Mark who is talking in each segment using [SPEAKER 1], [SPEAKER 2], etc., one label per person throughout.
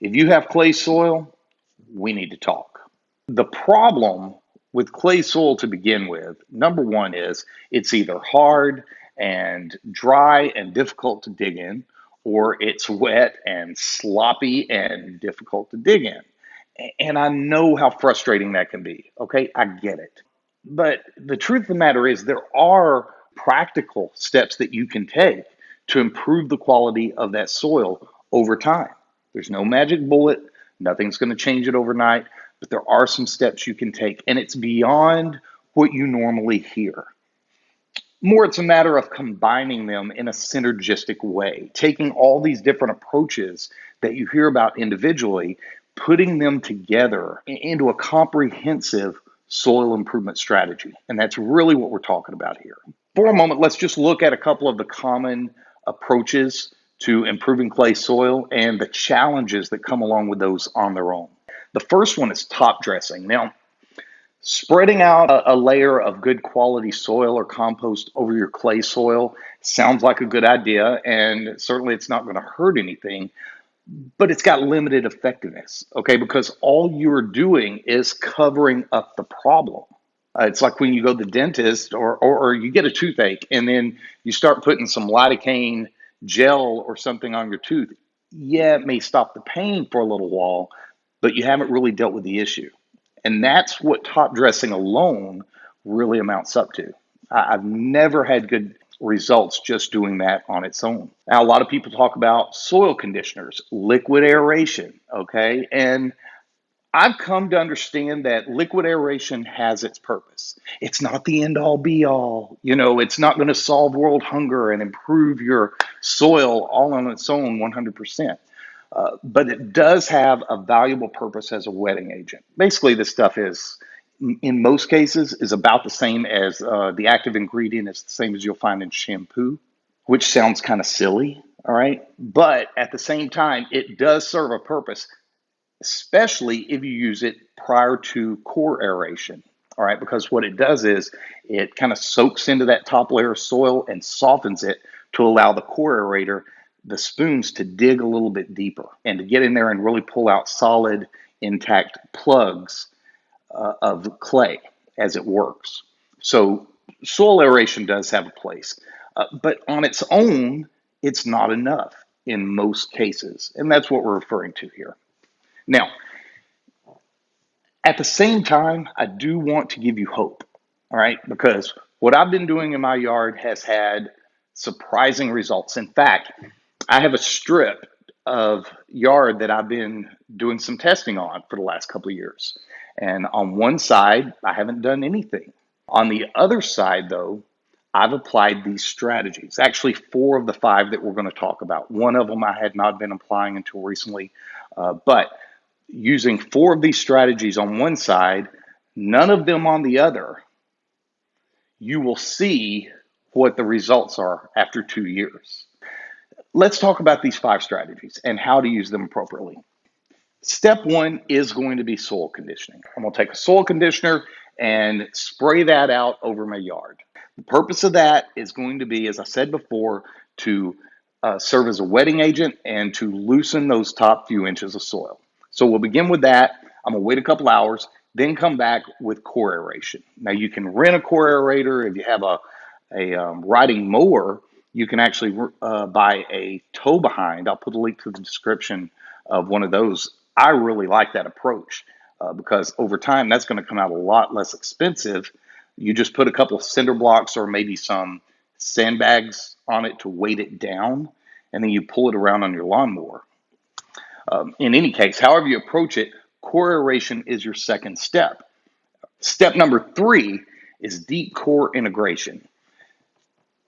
[SPEAKER 1] If you have clay soil, we need to talk. The problem with clay soil to begin with, number one is it's either hard and dry and difficult to dig in, or it's wet and sloppy and difficult to dig in. And I know how frustrating that can be. Okay, I get it. But the truth of the matter is, there are practical steps that you can take to improve the quality of that soil over time. There's no magic bullet, nothing's going to change it overnight, but there are some steps you can take, and it's beyond what you normally hear. More, it's a matter of combining them in a synergistic way, taking all these different approaches that you hear about individually, putting them together into a comprehensive soil improvement strategy. And that's really what we're talking about here. For a moment, let's just look at a couple of the common approaches to improving clay soil and the challenges that come along with those on their own. The first one is top dressing. Now, spreading out a layer of good quality soil or compost over your clay soil sounds like a good idea, and certainly it's not going to hurt anything, but it's got limited effectiveness, okay? Because all you're doing is covering up the problem. It's like when you go to the dentist or you get a toothache and then you start putting some lidocaine gel or something on your tooth. Yeah, it may stop the pain for a little while, but you haven't really dealt with the issue. And that's what top dressing alone really amounts up to. I've never had good results just doing that on its own. Now, a lot of people talk about soil conditioners, liquid aeration, okay? And I've come to understand that liquid aeration has its purpose. It's not the end all be all. It's not going to solve world hunger and improve your soil all on its own 100%. But it does have a valuable purpose as a wetting agent. Basically, this stuff is, in most cases, is about the same as the active ingredient is the same as you'll find in shampoo, which sounds kind of silly, all right? But at the same time, it does serve a purpose, especially if you use it prior to core aeration. All right, because what it does is it kind of soaks into that top layer of soil and softens it to allow the core aerator, the spoons, to dig a little bit deeper and to get in there and really pull out solid, intact plugs of clay as it works. So soil aeration does have a place, but on its own, it's not enough in most cases, and that's what we're referring to here. Now, at the same time, I do want to give you hope, all right? Because what I've been doing in my yard has had surprising results. In fact, I have a strip of yard that I've been doing some testing on for the last couple of years. And on one side, I haven't done anything. On the other side, though, I've applied these strategies. Actually, four of the five that we're going to talk about. One of them I had not been applying until recently, but using four of these strategies on one side, none of them on the other, you will see what the results are after 2 years. Let's talk about these five strategies and how to use them appropriately. Step one is going to be soil conditioning. I'm going to take a soil conditioner and spray that out over my yard. The purpose of that is going to be, as I said before, to serve as a wetting agent and to loosen those top few inches of soil. So we'll begin with that. I'm going to wait a couple hours, then come back with core aeration. Now, you can rent a core aerator. If you have a riding mower, you can actually buy a tow behind. I'll put a link to the description of one of those. I really like that approach because over time, that's going to come out a lot less expensive. You just put a couple of cinder blocks or maybe some sandbags on it to weight it down, and then you pull it around on your lawnmower. In any case, however you approach it, core aeration is your second step. Step number three is deep core integration.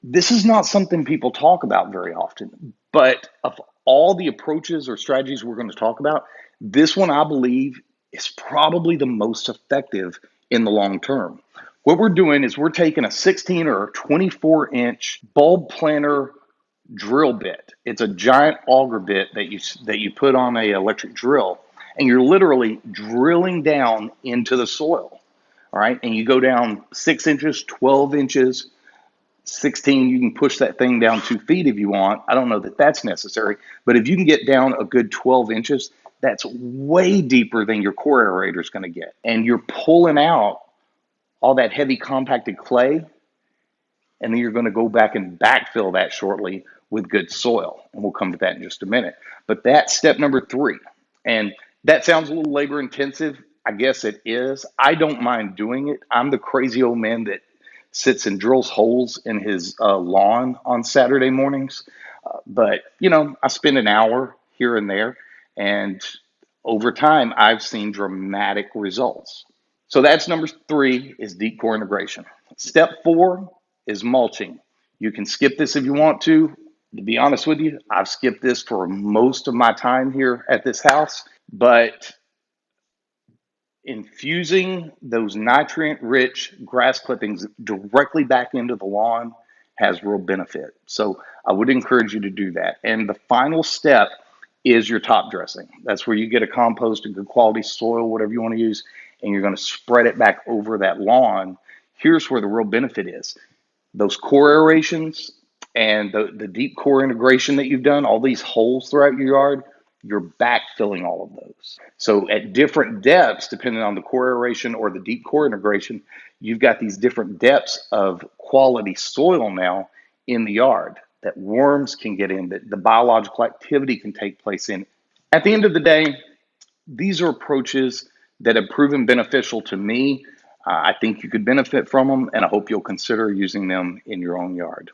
[SPEAKER 1] This is not something people talk about very often, but of all the approaches or strategies we're going to talk about, this one I believe is probably the most effective in the long term. What we're doing is we're taking a 16 or 24-inch bulb planter drill bit. It's a giant auger bit that you put on a electric drill, and you're literally drilling down into the soil. All right, and you go down 6 inches, 12 inches, 16. You can push that thing down 2 feet if you want. I don't know that that's necessary, but if you can get down a good 12 inches, that's way deeper than your core aerator is going to get. And you're pulling out all that heavy compacted clay, and then you're going to go back and backfill that shortly with good soil. And we'll come to that in just a minute. But that's step number 3. And that sounds a little labor intensive. I guess it is. I don't mind doing it. I'm the crazy old man that sits and drills holes in his lawn on Saturday mornings. But, I spend an hour here and there. And over time, I've seen dramatic results. So that's number 3 is deep core integration. Step 4 is mulching. You can skip this if you want to. To be honest with you, I've skipped this for most of my time here at this house, but infusing those nutrient rich grass clippings directly back into the lawn has real benefit. So I would encourage you to do that. And the final step is your top dressing. That's where you get a compost, a good quality soil, whatever you want to use, and you're going to spread it back over that lawn. Here's where the real benefit is: those core aerations and the deep core integration that you've done, all these holes throughout your yard, you're backfilling all of those. So at different depths, depending on the core aeration or the deep core integration, you've got these different depths of quality soil now in the yard that worms can get in, that the biological activity can take place in. At the end of the day, these are approaches that have proven beneficial to me. I think you could benefit from them, and I hope you'll consider using them in your own yard.